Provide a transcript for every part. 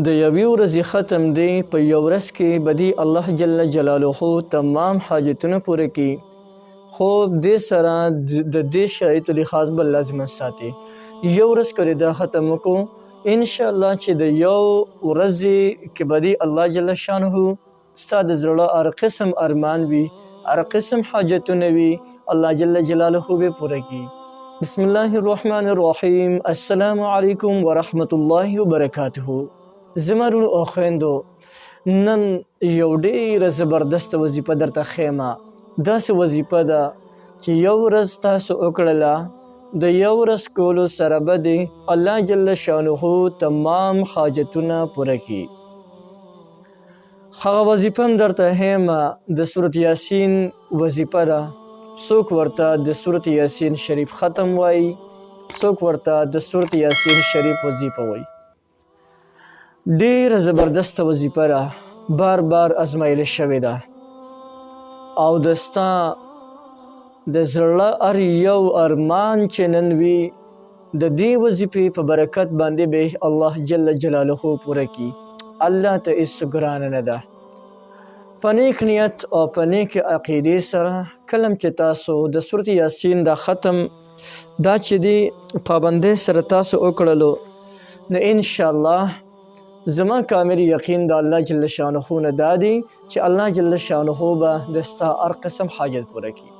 د یوې ورځې ختم دی. په یو ورځ کې به دې الله جل جلاله تمام حاجتونه پوره کړي، خو دې سره د دې شرایطو لحاظ به لازمه ساتي. یو ورځ که دا ختم وکړو انشاءالله چې د یو ورځې کې به دې الله جل شانه ستا د زړه هر قسم ارمان وي، هر قسم حاجتونه وي، الله جل جلاله به پوره کړي. بسم الله الرحمن الرحیم. السلام علیکم ورحمة الله وبرکاته. زمرونو او خویندو، نن یو ډیره زبردست وظیفه درته ښیمه. داسې وظیفه ده چې یو ورځ تاسو وکړله، د یو ورځ کولو سره به دې الله جل شانه تمام حاجتونه پوره کړي. هغه وظیفه هم درته ښیمه، د سورة یاسین وظیفه ده. څوک ورته د سورة یاسین شریف ختم وایي، څوک ورته د سورة یاسین شریف وظیفه وایي. ډیره زبردسته وظیفه ده، بار بار ازمایل شوې ده، او دستا د زړه هر یو ارمان چې نن وي د دې وظیفې په برکت باندې به الله جل جلاله پوره کړي. الله ته هیڅ ګرانه نه ده. په نیک نیت او په نیک عقیدې سره کلم چې تاسو د سورة یاسین دا ختم دا چې دی پابندۍ سره تاسو وکړلو، نو انشاءالله زما کامل یقین د الله جل شانه نه دا دی چې الله جل شانه به د ستا هر قسم حاجت پوره کړي.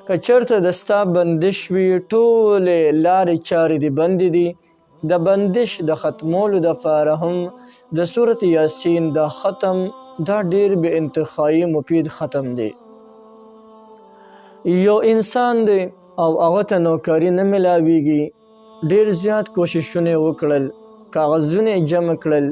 که چېرته د ستا بندش وي، ټولې لارې چارې دې بندې دي، د بندش د ختمولو دپاره هم د سورة یاسین دا ختم دا ډیر بې انتهایي مفید ختم دی. یو انسان دی او هغه ته نوکري نه میلاویږي، ډیر زیات کوششونه وکړل، کاغذونه جمع کړل،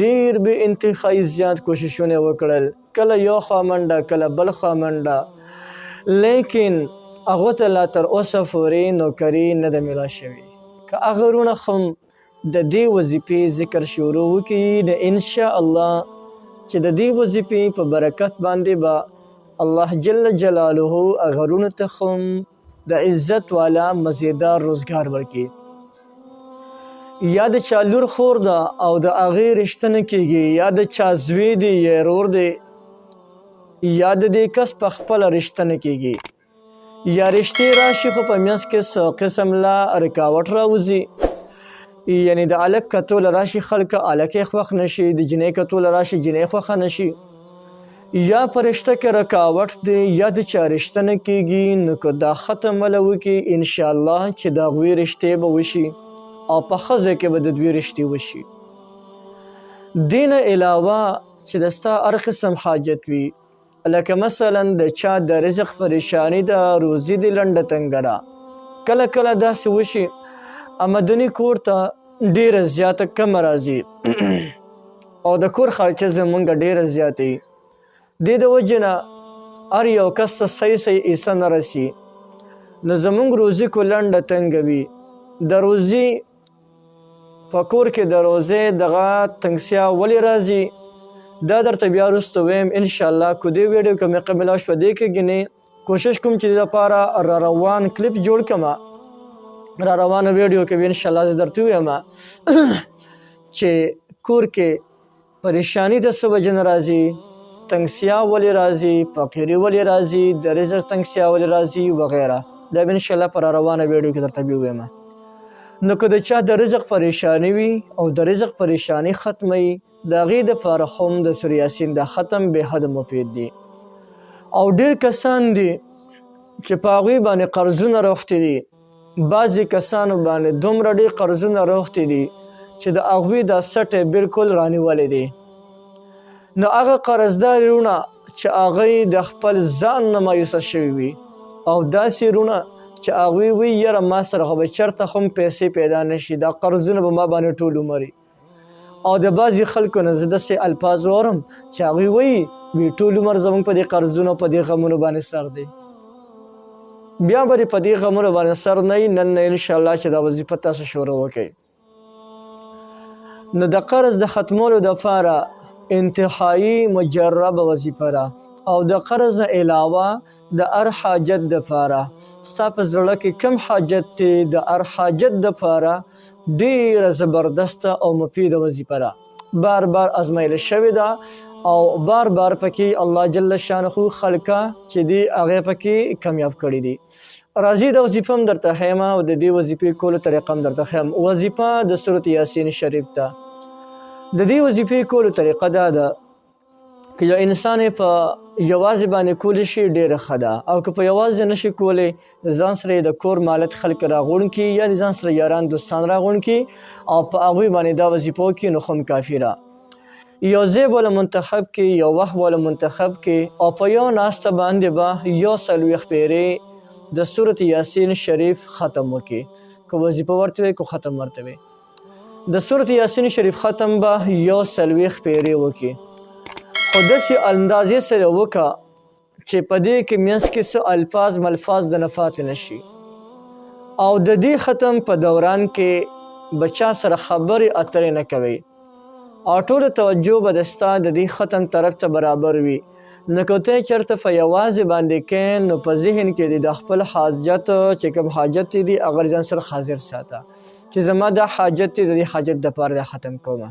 ډیر بې انتهایي زیات کوششونه وکړل، کله یو خوا منډه کله بل خوا منډه، لیکن هغه ته لا تر اوسه پورې نوکري نه ده میلا شوې. که هغه وروڼه هم د دې وظیفې ذکر شروع وکړي، نو انشاءالله چې د دې وظیفې په برکت باندې به الله جل جلاله هغه وروڼو ته هم د عزت والا مزیدار روزګار ورکړي. یا د چا لور خور ده او د هغې رشته نه کېږي، یا د چا زوی دی یا ورور دی، یا د دې کس په خپله رشته نه کېږي، یا رشتې راشي خو په منځ کې څه قسم لا رکاوټ راوځي، یعنی د هلک کتو له راشي خلکه هلکې خوښ نشي، د جنۍ کتو له راشي جنۍ خوښه نشي، یا په رشته کې رکاوټ دی، یا د چا رشته نه کېږي، نو که دا ختم وله وکړي انشاءالله چې د هغوی رشتې به وشي او په ښځه کې به د دوی رشتې وشي. دې نه علاوه چې د ستا هر قسم حاجت وي، لکه مثلا د چا د رزق پریشانی ده، روزي دې لنډه تنګه ده، کله کله داسې وشي آمدني کور ته ډیره زیاته کمه راځي او د کور خرچه زمونږ ډیره زیاته وي، دې د وجې نه هر یو کس ته صحیح حصه نه رسي، نو زمونږ روزي کو لنډه تنګه وي. د روزي په کور کې د روزې دغه تنګسیا ولې راځي دا درته بیا وروسته ویم انشاءالله. که دې ویډیو که مې قبله شوه دې کې ګینې کوشش کوم چې دې دپاره را روان کلیپ جوړ کړمه، را روانه ویډیو کې به انشاءالله زه درته ویم چې کور کې پریشانی د څه وجې نه راځي، تنګسیا ولې راځي، فقیري ولې راځي، د رزق تنګسیا ولې راځي وغیره. دا به انشاءالله په را روانه ویډیو کې درته بیا ویم. نو که د چا د رزق پریشانی وي او د رزق پریشانی ختموي، د هغې دپاره هم د سورة یاسین دا ختم بې حده مفید دی. او ډېر کسان دي چې په هغوی باندې قرضونه روښتي دي، بعضې کسانو باندې دومره ډېر قرضونه روښتي دي چې د هغوی دا سټ یې بلکل رانیولی دی. نو هغه قرضدار وروڼه چې هغوی د خپل ځان نه مایوسه شوي وي، او داسې وروڼه چې هغوی وی یاره ما سره خو به چېرته هم پیسې پیدا نشي، دا قرضونه به ما باندې ټول عمر وي. او د بعضې خلکو نه زه داسې الفاظ اورم چې هغوی وی ټول عمر زموږ په دې قرضونو په دې غمونو باندې سر دی. بیا به دې په دې غمونو باندې سر نه وي، نن نه انشاءالله چې دا وظیفه تاسو شروع وکړئ. نو د قرض د ختمولو دپاره انتهایي مجربه وظیفه ده، او د قرض نه علاوه د هر حاجت دپاره ستا په زړه کې کم حاجت دی، د هر حاجت دپاره ډیره زبردسته او مفیده وظیفه ده. بار بار ازمایل شوې ده او بار بار پکې الله جل شانه خلقه چې دی هغه پکې کامیاب کړي دي. راځي د وظیفه هم درته ښیم او د دې وظیفې کولو طریقه هم درته ښیم. وظیفه د سورة یاسین شریف ته. د دې وظیفې کولو طریقه دا ده که یو انسان په یوازې باندې کولی شي ډېره ښه ده، او که په یوازې نشي کولی د ځان سره د کور مالت خلک راغونډ کړي یا د ځان سره یاران دوستان راغونډ کړي او په هغوی باندې دا وظیفه وکړي نو خو هم کافي ده. یو ځای به له منتخب کړي، یو وخت به له منتخب کړي او په یو ناسته باندې به 40 پیرې د سورة یاسین شریف ختم وکړي. که وظیفه ورته وي که ختم ورته وي د سورة یاسین شریف ختم به 40 پیرې وکړي. خو داسې اندازې سره وکړه چې په دې کې منځ کې څه الفاظ ملفاظ د نه پاتې نشي، او د دې ختم په دوران کې به چا سره خبرې اترې نه کوي او ټوله توجه به د ستا د دې ختم طرف ته برابر وي. نو که ته چېرته په یوازې باندې کې نو په ذهن کې د خپل حاجت چې کوم حاجت دی هغه ځان سره حاضر ساته چې زما دا حاجت دی، د دې حاجت دپاره دا ختم کومه.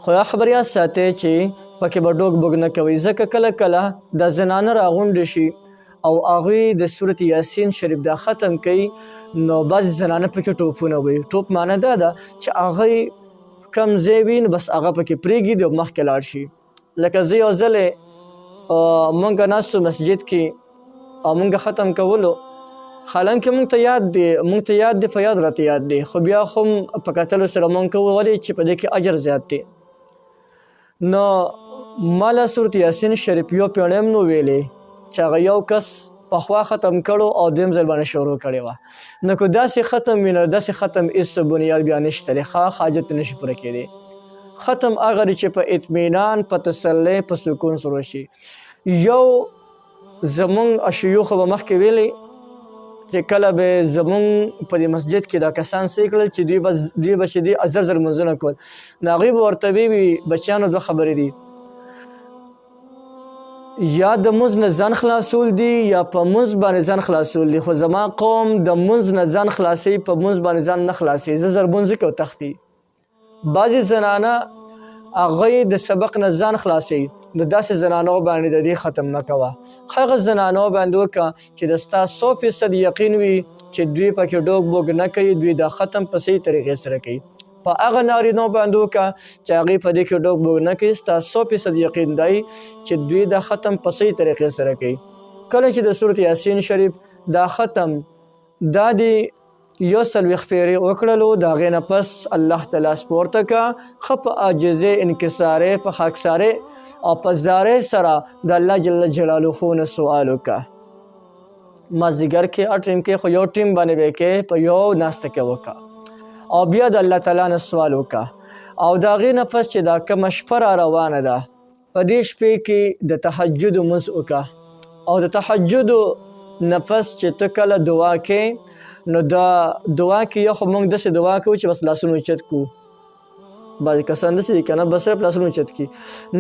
خو دا خبر یاد ساتئ چې پکې به ډوک بوک نه کوئ، ځکه کله کله دا زنانه راغونډې شي او هغوی د سورة یاسین شریف دا ختم کوي نو بعضې زنانه پکې ټوپونه وایي. ټوپ معنی دا ده چې هغوی کم ځای وي نو بس هغه پکې پرېږدي او مخکې لاړ شي. لکه زه یو ځلې مونږ ناستو مسجد کې او مونږ ختم کولو، حالانکه مونږ ته یاد دی په یاد راته یاد دی، خو بیا خو په کتلو سره مونږ کوو ولې چې په دې کې اجر زیات دی. نو ما له سورة یاسین شریف یو پیړۍ هم نو ویلې چې هغه یو کس پخوا ختم کړو او دویم ځل باندې شروع کړې وه. نو که داسې ختم وي نو داسې ختم هېڅ بنیاد بیا نشته دی، حاجت نشي پوره کېدی. ختم هغه دی چې په اطمینان، په تسلی، په سکون سره وشي. یو زمونږ شیوخو به مخکې ویلي چې کله به زمونږ په دې مسجد کې دا کسان څه کړل چې دوی به چې دي 1000 لمونځونه کول، نو هغوی به ورته ویي بچیانو 2 خبرې دي، یا د مونځ نه ځان خلاصول دي یا په مونځ باندې ځان خلاصول دي. خو زما قوم د مونځ نه ځان خلاصوي، په مونځ باندې ځان نه خلاصوي. زه زر مونځ کوي او تښتي. بعضې زنانه هغوی د سبق نه ځان خلاصوي، نو داسې زنانو باندې د دې ختم نه کوه. هغه زنانو باندې وکړه چې د ستا 100% یقین وي چې دوی پکې ډوک بوک نه کوي، دوی دا ختم په صحیح طریقې سره کوي. په هغه نارینو باندې وکړه چې هغوی په دې کې ډوک بوک نه کوي، ستا 100% یقین دی چې دوی دا ختم په صحیح طریقې سره کوي. کله چې د سورة یاسین شریف دا ختم دا دی 40 پیرې وکړلو، د هغې نه پس الله تعالی سپورته کړه، ښه په عاجزۍ، انکسارۍ، په خاکسارۍ او په زارۍ سره د الله جل جلاله نه سوال وکړه. مازدیګر کې ټیم کې خو یو ټیم باندې به کې په یو ناسته کې وکړه او بیا د الله تعالی نه سوال وکړه. او د هغې نه پس چې دا کومه شپه را روانه ده په دې شپې کې د تهجد لمونځ وکړه. او د تهجد نه پس چې ته کله دعا کې نو دا دعا کې یا خو موږ داسې دعا کوو چې بس لاسونه اوچت کړو، بعضې کسان داسې دي که نه بس صرف لاسونه اوچت کړي،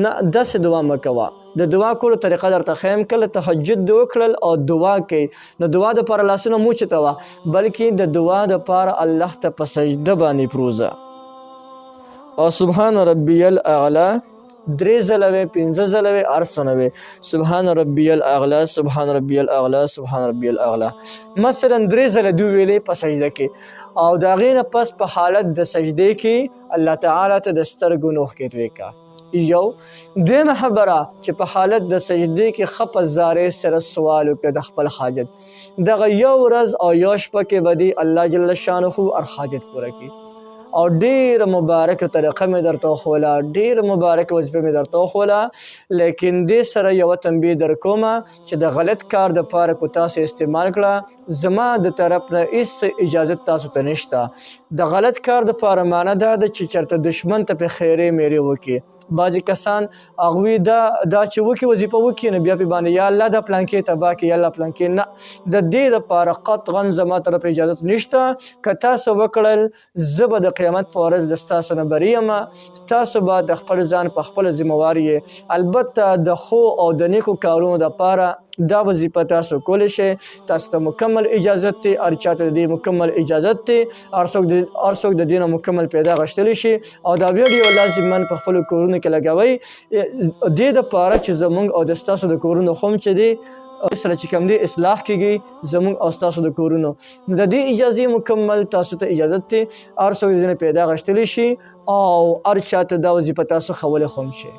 نه داسې دعا مه کوه. د دعا کولو طریقه درته ښیم. کله تهجد دې وکړل او دعا کوي نو دعا دپاره لاسونه مه اوچتوه، بلکې د دعا دپاره الله ته په سجده باندې پروزه او سبحان ربی الاعلی 3 ځله وی، 5 ځله وی، هر څه نه وی. سبحان ربی الاعلی، سبحان ربی الاعلی، سبحان ربی الاعلی. مثلا 3 ځله دوی ویلې په سجده کې، او د هغې نه پس په حالت د سجدې کې الله تعالی ته د سترګو نه اوښکې تویې کړه. یو دویمه خبره چې په حالت د سجدې کې ښه په زارۍ سره سوال وکړه د خپل حاجت. دغه یو ورځ او یو شپه کې به دې الله جل شانه هر حاجت پوره کړي. او ډیره مبارکه طریقه مې درته وښوله، ډیره مبارکه وظیفه مې درته وښوله، لیکن دې سره یوه تنبیه در کومه چې د غلط کار دپاره کو تاسو استعمال کړه، زما د طرف نه هېڅ اجازت تاسو ته نشته. د غلط کار دپاره معنی دا ده چې چېرته دشمن ته پې خیرې میرې وکړي. بعضې کسان هغوی دا چې وکړي وظیفه وکړي نو بیا پې باندې یا الله دا پلانکې تباه کړي یا الله پلانکې، نه، د دې دپاره قطعا زما طرف اجازت نشته. که تاسو وکړل زه به د قیامت په ورځ د ستاسو نه بري یم، تاسو به د خپل ځان په خپله ذمهوار یې. البته د ښو او د نیکو کارونو دپاره دا وظیفه تاسو کولی شئ. تاسو ته مکمل اجازت دی، هر چاته د دې مکمل اجازت دی، هر څوک د دې نه مکمل پیدا غشتلی شي او دا ویډیو لازماً په خپلو کورونو کې لګوئ دې دپاره چې زموږ او د ستاسو د کورونو خوم چې دی سره چې کوم دی اصلاح کېږي زموږ او ستاسو د کورونو. د دې اجازې مکمل تاسو ته اجازت دی، هر څوک د دې نه پیدا غشتلی شي او هر چاته دا وظیفه تاسو خولی خوم شي.